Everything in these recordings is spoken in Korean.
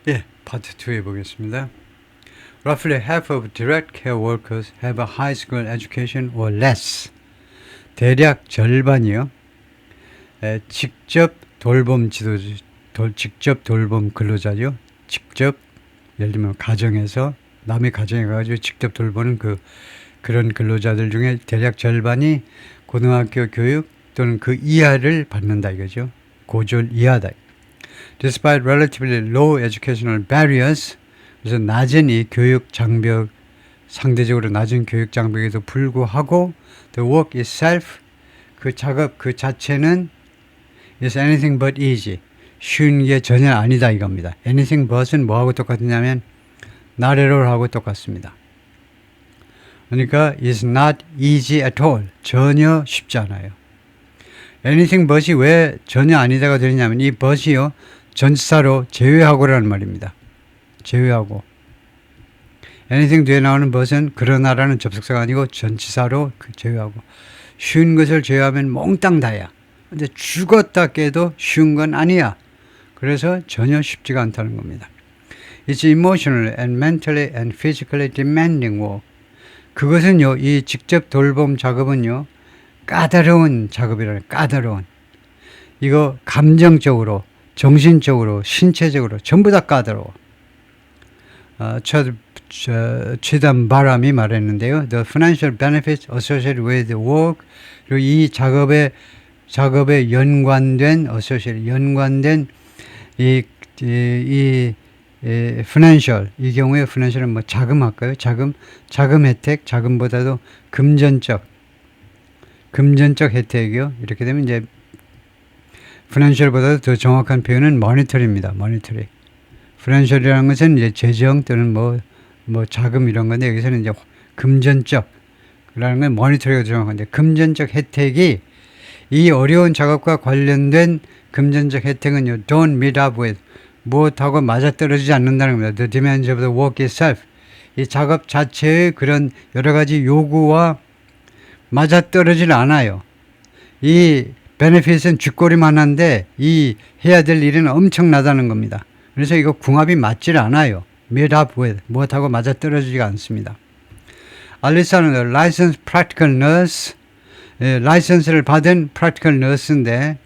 예, 파트 2 해보겠습니다. Roughly half of direct care workers have a high school education or less. 대략 절반이요. 직접 돌봄 직접 돌봄 근로자죠. 직접 예를 들면 가정에서 남의 가정에 가가지고 직접 돌보는 그런 근로자들 중에 대략 절반이 고등학교 교육 또는 그 이하를 받는다 이거죠. 고졸 이하다. Despite relatively low educational barriers, 그래서 낮은 이 교육 장벽, 상대적으로 낮은 교육 장벽에도 불구하고 the work itself, 그 작업 그 자체는 is anything but easy. 쉬운 게 전혀 아니다 이겁니다. anything but은 뭐하고 똑같으냐면 not at all 하고 똑같습니다. 그러니까 is not easy at all. 전혀 쉽지 않아요. anything but이 왜 전혀 아니다가 되냐면 이 but이요. 전치사로 제외하고라는 말입니다. 제외하고. anything 뒤에 나오는 but은 그러나라는 접속사가 아니고 전치사로 제외하고. 쉬운 것을 제외하면 몽땅 다야. 근데 죽었다 깨도 쉬운 건 아니야. 그래서 전혀 쉽지가 않다는 겁니다. It's emotional and mentally and physically demanding work. 그것은요, 이 직접 돌봄 작업은요, 까다로운 작업이라는 까다로운. 이거 감정적으로, 정신적으로, 신체적으로 전부 다 까다로워. 최단 바람이 말했는데요. The financial benefits associated with the work. 그리고 이 작업에 연관된 financial, 이 경우에 financial은 뭐 자금 할까요? 자금 혜택, 자금보다도 금전적 혜택이요. 이렇게 되면 이제 financial보다도 더 정확한 표현은 monetary입니다. monetary. financial이라는 것은 이제 재정 또는 뭐 자금 이런 건데 여기서는 이제 금전적 그라는 건 monetary가 정확한데 금전적 혜택이 이 어려운 작업과 관련된 금전적 혜택은요, don't meet up with, 무엇하고 맞아떨어지지 않는다는 겁니다. The demands of the work itself. 이 작업 자체의 그런 여러 가지 요구와 맞아떨어지지 않아요. 이 benefit은 쥐꼬리만 한데 이 해야 될 일은 엄청나다는 겁니다. 그래서 이거 궁합이 맞질 않아요. meet up with, 무엇하고 맞아떨어지지가 않습니다. 알리사는 licensed practical nurse, 라이선스를 받은 practical nurse인데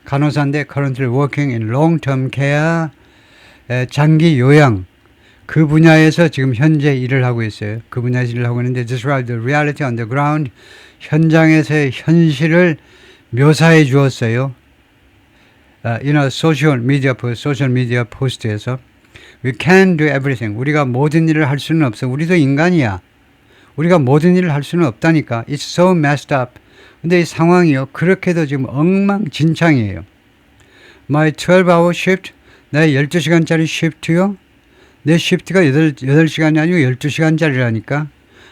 간호사인데 currently working in long-term care, 장기 요양 그 분야에서 지금 현재 일을 하고 있어요. 그 분야에서 일을 하고 있는데 describe the reality on the ground, 현장에서의 현실을 묘사해 주었어요. in a social media post에서 we can do everything. 우리가 모든 일을 할 수는 없어. 우리도 인간이야. 우리가 모든 일을 할 수는 없다니까. It's so messed up. 근데 이 상황이요. 그렇게도 지금 엉망진창이에요. My 12-hour shift, 내 12시간짜리 쉬프트요. 내 쉬프트가 8시간이 아니고 12시간짜리라니까.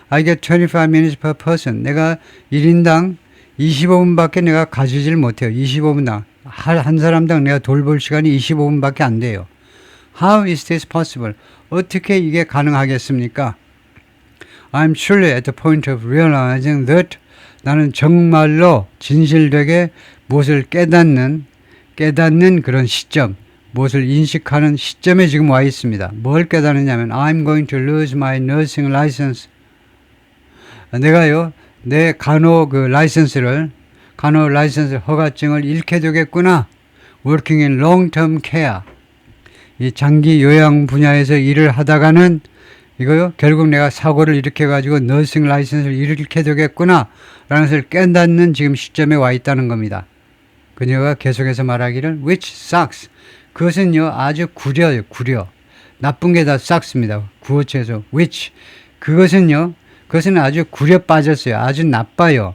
I get 25 minutes per person. 내가 1인당 25분밖에 내가 가지질 못해요. 25분당. 한 사람당 내가 돌볼 시간이 25분밖에 안 돼요. How is this possible? 어떻게 이게 가능하겠습니까? I'm surely at the point of realizing that 나는 정말로 진실되게 무엇을 깨닫는 그런 시점, 무엇을 인식하는 시점에 지금 와 있습니다. 뭘 깨닫느냐면 I'm going to lose my nursing license. 내가요, 내 간호 라이선스 허가증을 잃게 되겠구나. Working in long-term care. 이 장기 요양 분야에서 일을 하다가는 이거요, 결국 내가 사고를 일으켜가지고 너싱 라이선스를 잃게 되겠구나 라는 것을 깨닫는 지금 시점에 와 있다는 겁니다. 그녀가 계속해서 말하기를 which sucks. 그것은요 아주 구려요. 나쁜 게 다 sucks입니다. 구어체에서 which. 그것은 아주 구려 빠졌어요. 아주 나빠요.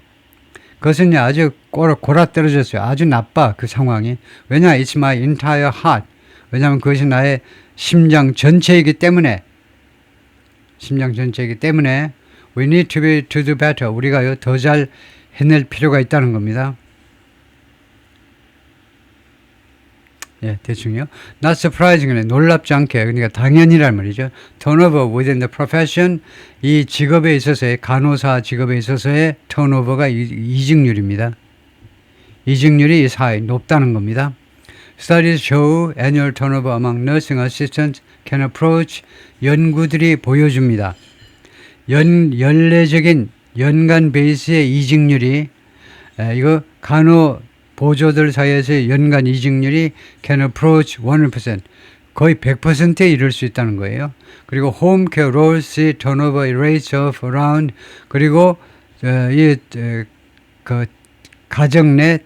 그것은요 아주 골아 떨어졌어요. 아주 나빠 그 상황이. 왜냐? It's my entire heart. 왜냐하면 그것이 나의 심장 전체이기 때문에 we need to do better. 우리가요 더 잘 해낼 필요가 있다는 겁니다. 예, 대충요. Not surprisingly, 놀랍지 않게, 그러니까 당연히란 말이죠. Turnover within the profession, 이 직업에 있어서의 간호사 직업에 있어서의 턴오버가 이직률입니다. 이직률이 높다는 겁니다. Studies show annual turnover among nursing assistants can approach 연구들이 보여줍니다. 연례적인 연간 베이스의 이직률이 이거 간호 보조들 사이에서의 연간 이직률이 can approach 100%. 거의 100%에 이를 수 있다는 거예요. 그리고 home care roles see turnover rates of around 그리고 그 가정 내,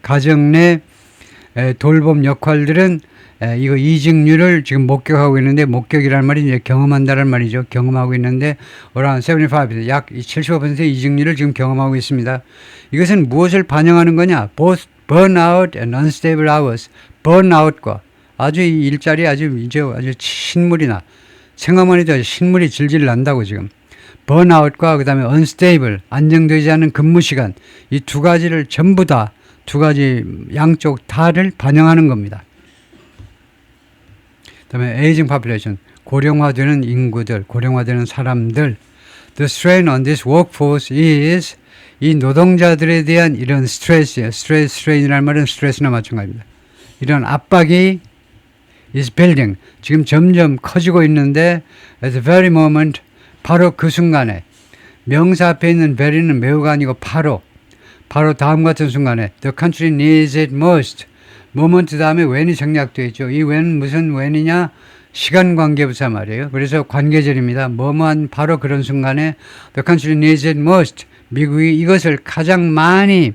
가정 내 돌봄 역할들은 이거 이직률을 지금 목격하고 있는데 목격이라는 말이 이제 경험한다는 말이죠. 경험하고 있는데 around 75%, 약 75%의 이직률을 지금 경험하고 있습니다. 이것은 무엇을 반영하는 거냐? Both burnout and unstable hours. burnout과 아주 이 일자리 아주 신물이 나. 생각만 해도 신물이 질질 난다고 지금. burnout과 그다음에 unstable, 안정되지 않은 근무 시간. 이 두 가지를 전부 다 두 가지 양쪽 다를 반영하는 겁니다. 그다음에 aging population, 고령화되는 인구들, 고령화되는 사람들. The strain on this workforce is 이 노동자들에 대한 이런 스트레스예요. 스트레인이라는 말은 스트레스나 마찬가지입니다. 이런 압박이 is building. 지금 점점 커지고 있는데 at the very moment 바로 그 순간에 명사 앞에 있는 very는 매우가 아니고 바로 다음 같은 순간에 the country needs it most. moment 다음에 when이 생략되어 있죠. 이 when 무슨 when이냐? 시간 관계부사 말이에요. 그래서 관계절입니다. 뭐뭐한 바로 그런 순간에 the country needs it most. 미국이 이것을 가장 많이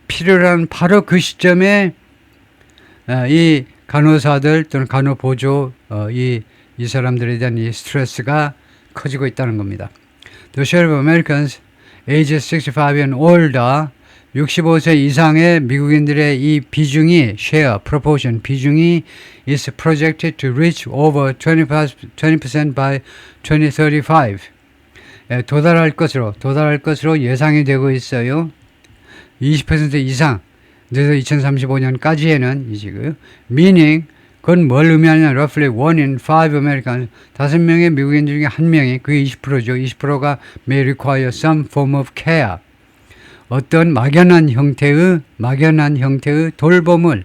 필요로 하는 바로 그 시점에 이 간호사들 또는 간호보조 이 사람들에 대한 이 스트레스가 커지고 있다는 겁니다. The share of Americans ages 65 and older 65세 이상의 미국인들의 이 비중이 share, proportion, 비중이 is projected to reach over 20% by 2035. 도달할 것으로 예상이 되고 있어요. 20% 이상. 그래서 2035년까지에는 이지고요. meaning 그건 뭘 의미하느냐? roughly 1 in 5 Americans 5명의 미국인들 중에 1명이 그게 20%죠. 20%가 may require some form of care. 어떤 막연한 형태의 돌봄을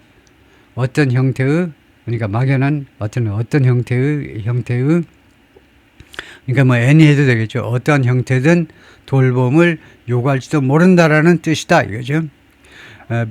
어떤 형태의 그러니까 막연한 어떤 형태의 그러니까 뭐 any 해도 되겠죠. 어떠한 형태든 돌봄을 요구할지도 모른다라는 뜻이다 이거죠.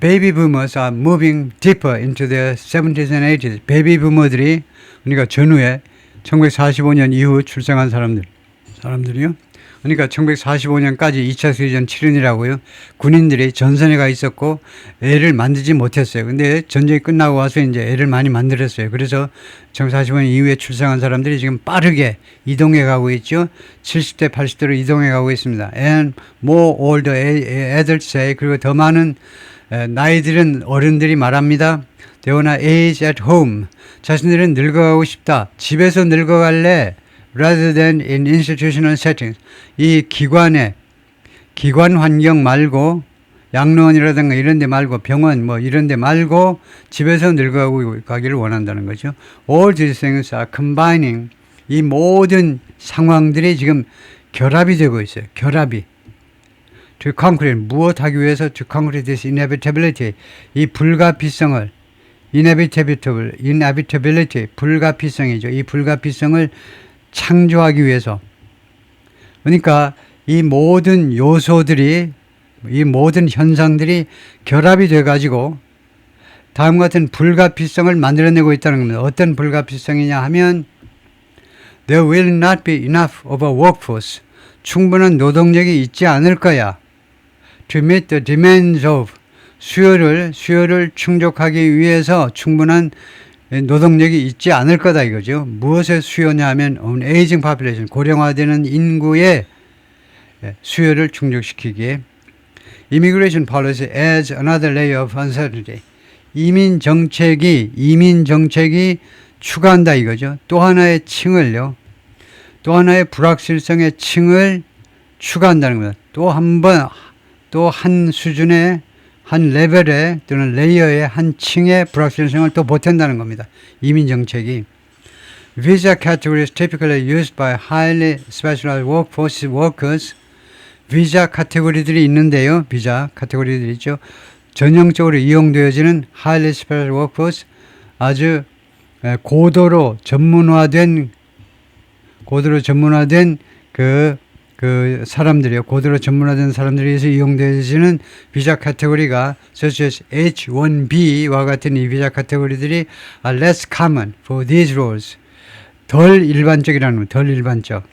Baby boomers are moving deeper into their 70s and 80s. 베이비 부머들이 그러니까 전후에 1945년 이후 출생한 사람들이요. 그러니까 1945년까지 2차 세계전 치른이라고요. 군인들이 전선에 가 있었고 애를 만들지 못했어요. 근데 전쟁이 끝나고 와서 이제 애를 많이 만들었어요. 그래서 1945년 이후에 출생한 사람들이 지금 빠르게 이동해 가고 있죠. 70대, 80대로 이동해 가고 있습니다. And more older adults say, 그리고 더 많은 나이들은 어른들이 말합니다. They wanna age at home. 자신들은 늙어가고 싶다. 집에서 늙어갈래. rather than in institutional settings. 이 기관 환경 말고 양로원이라든가 이런 데 말고 병원 뭐 이런 데 말고 집에서 늙어가고 가기를 원한다는 거죠. All these things are combining. 이 모든 상황들이 지금 결합이 되고 있어요. 결합이. To concrete, 무엇하기 위해서 to concrete this inevitability. 이 불가피성을 inevitability, 불가피성이죠. 이 불가피성을 창조하기 위해서. 그러니까 이 모든 요소들이 이 모든 현상들이 결합이 돼 가지고 다음 같은 불가피성을 만들어내고 있다는 겁니다. 어떤 불가피성이냐 하면 There will not be enough of a workforce. 충분한 노동력이 있지 않을 거야. To meet the demands of 수요를 충족하기 위해서 충분한 노동력이 있지 않을 거다 이거죠. 무엇의 수요냐 하면 aging population, 고령화되는 인구의 수요를 충족시키기에 immigration policy adds another layer of uncertainty. 이민 정책이 추가한다 이거죠. 또 하나의 불확실성의 층을 추가한다는 겁니다. 또 한 수준의 한 레벨에 또는 레이어의 한 층의 불확실성을 또 보탠다는 겁니다. 이민 정책이. Visa categories typically used by highly specialized workforce workers. 비자 카테고리들이 있는데요. 비자 카테고리들이 있죠. 전형적으로 이용되어지는 highly specialized workforce 아주 고도로 전문화된 그 사람들이요. 고도로 전문화된 사람들에 의해서 이용되어지는 비자 카테고리가 such as H-1B와 같은 이 비자 카테고리들이 are less common for these roles. 덜 일반적이라는 거, 덜 일반적.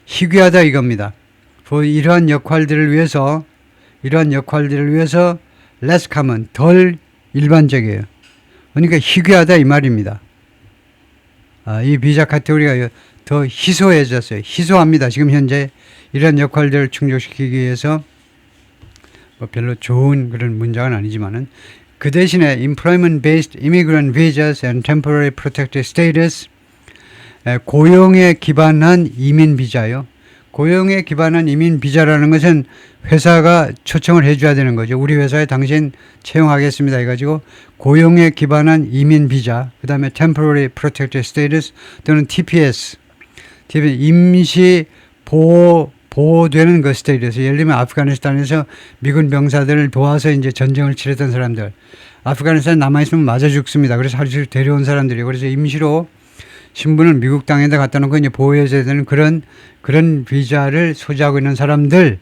희귀하다 이겁니다. 이러한 역할들을 위해서 less common, 덜 일반적이에요. 그러니까 희귀하다 이 말입니다. 이 비자 카테고리가 더 희소해졌어요. 희소합니다. 지금 현재 이런 역할들을 충족시키기 위해서 뭐 별로 좋은 그런 문장은 아니지만은 그 대신에 employment-based immigrant visas and temporary protected status 고용에 기반한 이민 비자요. 고용에 기반한 이민 비자라는 것은 회사가 초청을 해줘야 되는 거죠. 우리 회사에 당신 채용하겠습니다 해가지고 고용에 기반한 이민 비자, 그 다음에 temporary protected status 또는 TPS, 임시 보호되는 그 스테이트에서 예를 들면 아프가니스탄에서 미군 병사들을 도와서 이제 전쟁을 치렀던 사람들, 아프가니스탄에 남아있으면 맞아 죽습니다. 그래서 하루 데려온 사람들이에요. 그래서 임시로 신분을 미국 땅에다 갖다 놓고 이제 보호해줘야 되는 그런 비자를 소지하고 있는 사람들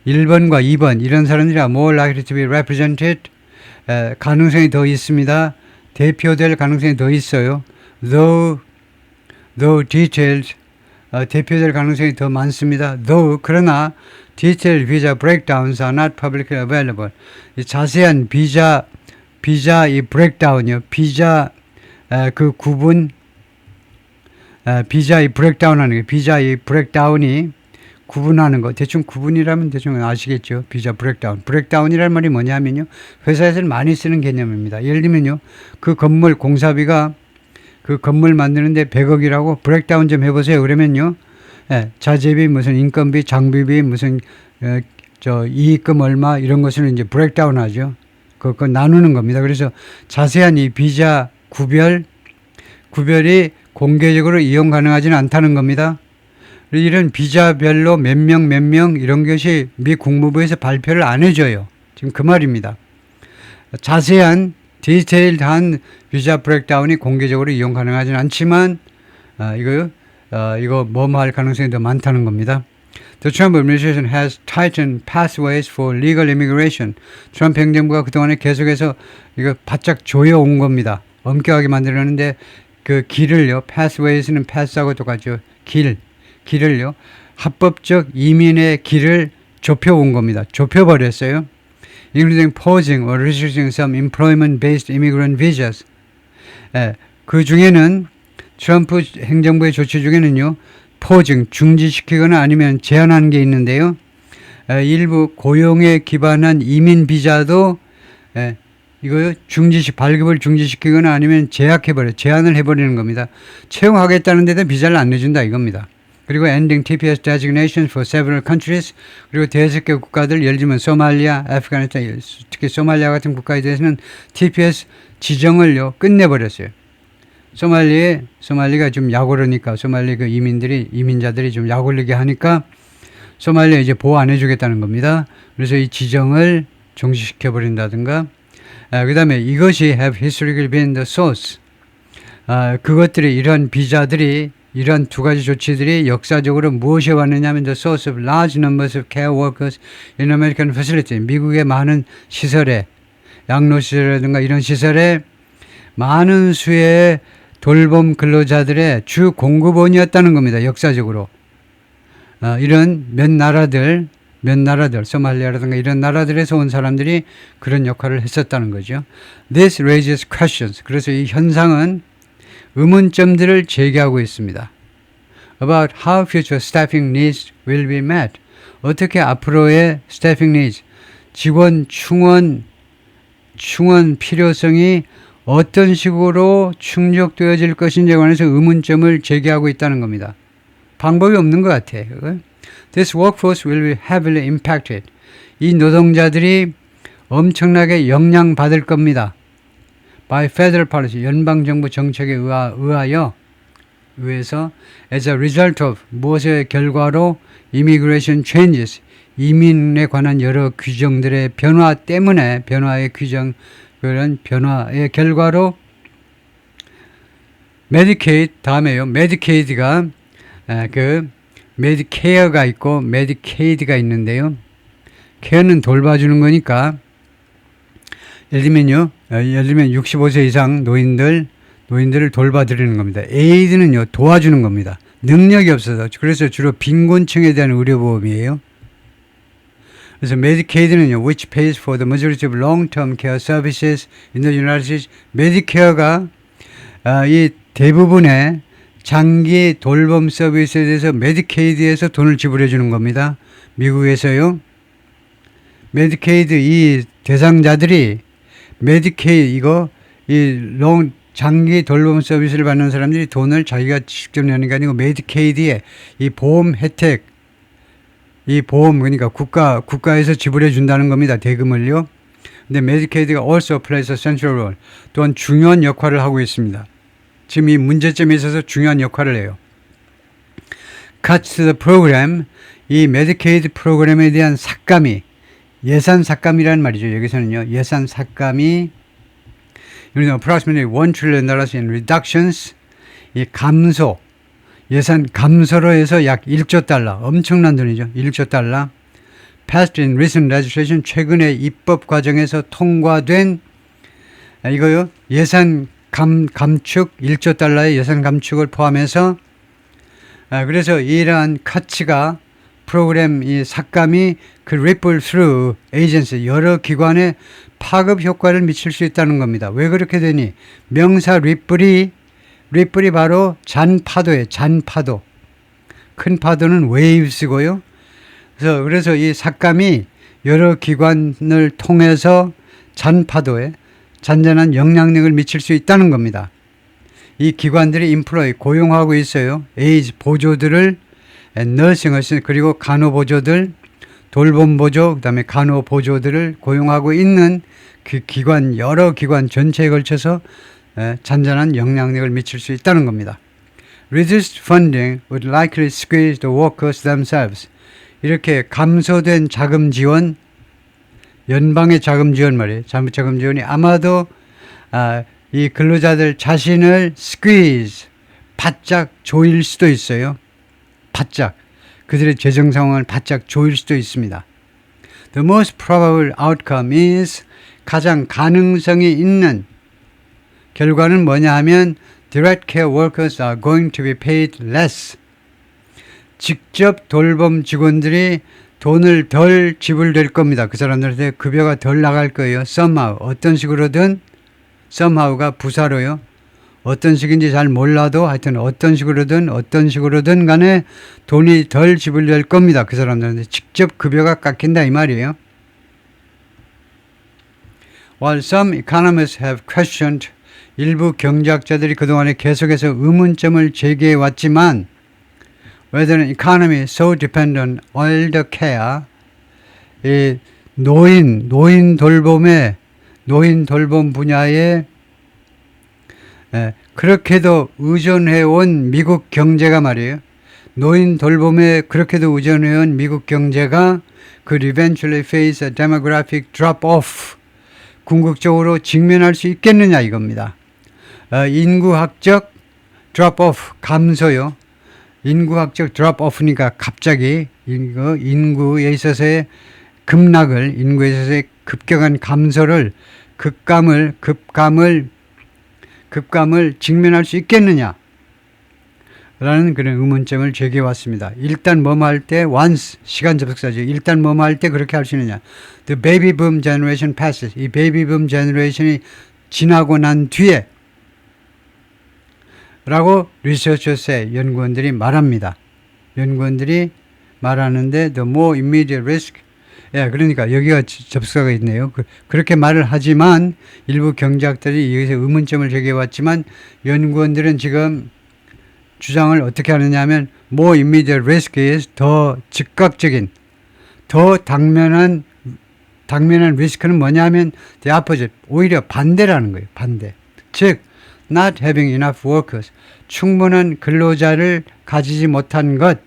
1번과 2번 이런 사람들이 more likely to be represented 가능성이 더 있습니다. 대표될 가능성이 더 있어요. though detailed 대표될 가능성이 더 많습니다. 그러나 detailed visa breakdowns are not publicly available. 이 자세한 비자 이 브레이크다운이요. 비자 그 구분 비자 이 브레이크다운 하는 거. 비자 이 브레이크다운이 구분하는 거. 대충 구분이라면 대충 아시겠죠. 비자 브레이크다운. 브레이크다운이라는 말이 뭐냐면요. 회사에서는 많이 쓰는 개념입니다. 예를 들면요. 그 건물 공사비가 그 건물 만드는데 100억이라고 브레이크다운 좀 해보세요. 그러면요. 자재비, 무슨 인건비, 장비비, 무슨 이익금 얼마 이런 것을 이제 브레이크다운 하죠. 그거 나누는 겁니다. 그래서 자세한 이 비자 구별이 공개적으로 이용 가능하지는 않다는 겁니다. 이런 비자별로 몇 명 이런 것이 미 국무부에서 발표를 안 해줘요. 지금 그 말입니다. 자세한 디테일한 비자 브레이크다운이 공개적으로 이용 가능하지는 않지만 이거 뭐뭐 할 가능성이 더 많다는 겁니다. The Trump administration has tightened pathways for legal immigration. 트럼프 행정부가 그동안에 계속해서 이거 바짝 조여온 겁니다. 엄격하게 만들었는데 그 길을요. pathways는 path하고 똑같죠. 길을요. 합법적 이민의 길을 좁혀온 겁니다. 좁혀버렸어요. including pausing or restricting some employment-based immigrant visas. 그 중에는 트럼프 행정부의 조치 중에는요. pausing, 중지시키거나 아니면 제한하는 게 있는데요. 일부 고용에 기반한 이민 비자도 이거 발급을 중지시키거나 아니면 제한을 해버리는 겁니다. 채용하겠다는 데도 비자를 안 내준다 이겁니다. 그리고 ending TPS designations for several countries. 그리고 대여섯 개 국가들, 예를 들면 소말리아, 아프가니스탄, 특히 소말리아 같은 국가에 대해서는 TPS 지정을요 끝내버렸어요. 소말리가 좀 약오르니까 소말리 그 이민자들이 좀 약올리게 하니까 소말리아 이제 보호 안 해주겠다는 겁니다. 그래서 이 지정을 종식시켜버린다든가. 그 다음에 이것이 have historically been the source. 그것들이 이런 비자들이 이런 두 가지 조치들이 역사적으로 무엇에 왔느냐 하면 the source of large numbers of care workers in American facility. 미국의 많은 시설에 양로시설이라든가 이런 시설에 많은 수의 돌봄 근로자들의 주 공급원이었다는 겁니다. 역사적으로. 이런 몇 나라들 소말리아라든가 이런 나라들에서 온 사람들이 그런 역할을 했었다는 거죠. This raises questions. 그래서 이 현상은 의문점들을 제기하고 있습니다. About how future staffing needs will be met. 어떻게 앞으로의 staffing needs, 직원 충원 필요성이 어떤 식으로 충족되어질 것인지에 관해서 의문점을 제기하고 있다는 겁니다. 방법이 없는 것 같아요. This workforce will be heavily impacted. 이 노동자들이 엄청나게 영향받을 겁니다. By federal policy, 연방정부 정책에 의해서 as a result of 무엇의 결과로 immigration changes, 이민에 관한 여러 규정들의 변화 때문에 변화의 결과로 메디케이드 다음에요. 메디케이드가 그 메디케어가 있고 메디케이드가 있는데요. 케어는 돌봐주는 거니까 예를 들면 65세 이상 노인들을 돌봐드리는 겁니다. 에이드는요, 도와주는 겁니다. 능력이 없어서. 그래서 주로 빈곤층에 대한 의료보험이에요. 그래서 메디케이드는요, which pays for the majority of long-term care services in the United States. 메디케어가 이 대부분의 장기 돌봄 서비스에 대해서 메디케이드에서 돈을 지불해 주는 겁니다. 미국에서요. 메디케이드 이 대상자들이 메디케이드 장기 돌봄 서비스를 받는 사람들이 돈을 자기가 직접 내는 게 아니고 메디케이드에 이 보험 혜택, 이 보험 그러니까 국가에서 지불해 준다는 겁니다. 대금을요. 근데 메디케이드가 also plays a central role. 또한 중요한 역할을 하고 있습니다. 지금 이 문제점에 있어서 중요한 역할을 해요. Cuts to the program, 이 메디케이드 프로그램에 대한 삭감이 예산 삭감이라는 말이죠. 여기서는요. 예산 삭감이 approximately $1 trillion in reductions, 이 감소, 예산 감소로 해서 약 1조 달러, 엄청난 돈이죠. 1조 달러. Passed in recent legislation, 최근에 입법 과정에서 통과된 이거요. 예산 감축, 1조 달러의 예산 감축을 포함해서 그래서 이러한 카츠가 프로그램 이 삭감이 그 ripple through agency 여러 기관에 파급 효과를 미칠 수 있다는 겁니다. 왜 그렇게 되니? 명사 리플이 바로 잔파도예요. 잔파도. 큰 파도는 waves고요. 그래서 이 삭감이 여러 기관을 통해서 잔파도에 잔잔한 영향력을 미칠 수 있다는 겁니다. 이 기관들이 인플로이 고용하고 있어요. 에이즈 보조들을 너싱 그리고 간호보조들, 돌봄보조, 그 다음에 간호보조들을 고용하고 있는 그 기관, 여러 기관 전체에 걸쳐서 잔잔한 영향력을 미칠 수 있다는 겁니다. Reduced funding would likely squeeze the workers themselves. 이렇게 감소된 자금 지원, 연방의 자금 지원 말이에요. 자금 지원이 아마도 이 근로자들 자신을 squeeze, 바짝 조일 수도 있어요. 바짝 그들의 재정 상황을 바짝 조일 수도 있습니다. The most probable outcome is 가장 가능성이 있는 결과는 뭐냐 하면 direct care workers are going to be paid less. 직접 돌봄 직원들이 돈을 덜 지불될 겁니다. 그 사람들한테 급여가 덜 나갈 거예요. somehow 어떤 식으로든 somehow가 부사로요. 어떤 식인지 잘 몰라도 하여튼 어떤 식으로든 간에 돈이 덜 지불될 겁니다. 그 사람들한테 직접 급여가 깎인다 이 말이에요. While some economists have questioned, 일부 경제학자들이 그동안에 계속해서 의문점을 제기해 왔지만 whether an economy so dependent on elder care, 이 노인 돌봄 분야에 그렇게도 의존해온 미국 경제가 말이에요. 노인 돌봄에 그렇게도 의존해온 미국 경제가 could eventually face a demographic drop-off. 궁극적으로 직면할 수 있겠느냐 이겁니다. 인구학적 drop-off, 감소요. 인구학적 drop-off니까 갑자기 인구에 있어서의 인구에 있어서의 급격한 감소를 급감을 직면할 수 있겠느냐 라는 그런 의문점을 제기해 왔습니다. 일단 뭐할 때 once 시간 접속사죠. 일단 뭐할 때 그렇게 할 수 있느냐. The baby boom generation passes. 이 베이비 붐 제너레이션이 지나고 난 뒤에 라고 리서처스의 연구원들이 말합니다. 연구원들이 말하는데 the more immediate risk, 그러니까 여기가 접수가 있네요. 그렇게 말을 하지만 일부 경제학들이 여기서 의문점을 제기해왔지만 연구원들은 지금 주장을 어떻게 하느냐 하면 more immediate risk is 더 즉각적인, 더 당면한 리스크는 뭐냐 하면 the opposite, 오히려 반대라는 거예요. 반대. 즉 not having enough workers, 충분한 근로자를 가지지 못한 것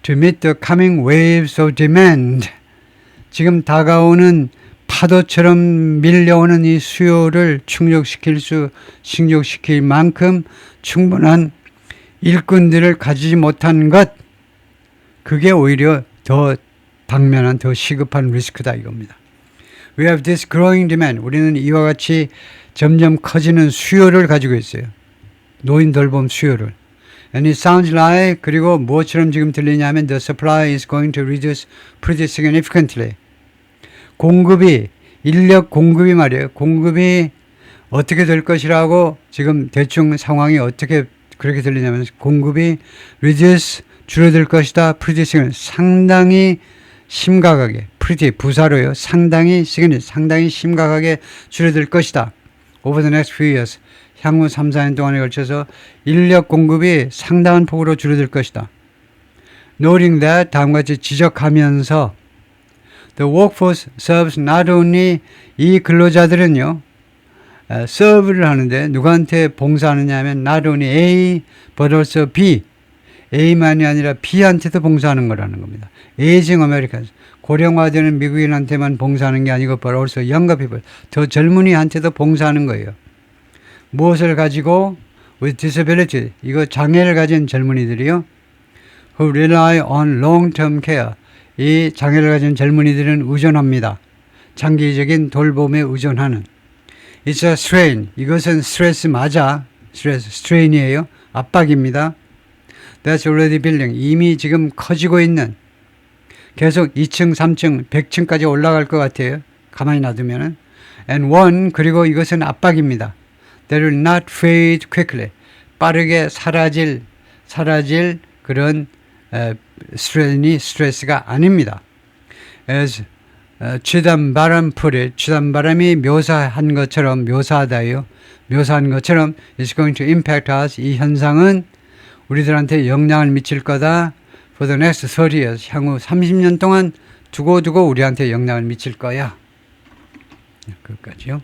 to meet the coming waves of demand, 지금 다가오는 파도처럼 밀려오는 이 수요를 충족시킬 만큼 충분한 일꾼들을 가지지 못한 것, 그게 오히려 더 당면한, 더 시급한 리스크다 이겁니다. We have this growing demand. 우리는 이와 같이 점점 커지는 수요를 가지고 있어요. 노인 돌봄 수요를. And it sounds like, 그리고 무엇처럼 지금 들리냐면 the supply is going to reduce pretty significantly. 인력 공급이 말이에요. 공급이 어떻게 될 것이라고 지금 대충 상황이 어떻게 그렇게 들리냐면 공급이 reduce, 줄어들 것이다. pretty significant, 상당히 심각하게, pretty 부사로요. 상당히 심각하게 줄어들 것이다. Over the next few years. 향후 3, 4년 동안에 걸쳐서 인력 공급이 상당한 폭으로 줄어들 것이다. Noting that, 다음과 같이 지적하면서 The workforce serves not only, 이 근로자들은요, serve를 하는데 누구한테 봉사하느냐 하면 not only A, but also B. A만이 아니라 B한테도 봉사하는 거라는 겁니다. Aging Americans, 고령화되는 미국인한테만 봉사하는 게 아니고 but also younger people, 더 젊은이한테도 봉사하는 거예요. 무엇을 가지고? With disability, 이거 장애를 가진 젊은이들이요. Who rely on long-term care, 이 장애를 가진 젊은이들은 의존합니다. 장기적인 돌봄에 의존하는. It's a strain, 이것은 스트레스 맞아. strain이에요. 압박입니다. That's already building, 이미 지금 커지고 있는, 계속 2층, 3층, 100층까지 올라갈 것 같아요. 가만히 놔두면은. And one, 그리고 이것은 압박입니다. That will not fade quickly, 빠르게 사라질 그런 스트레스가 아닙니다. As 취단바람 put it, 취단바람이 묘사한 것처럼 it's going to impact us, 이 현상은 우리들한테 영향을 미칠 거다. For the next 30 years, 향후 30년 동안 두고두고 우리한테 영향을 미칠 거야. 그것까지요.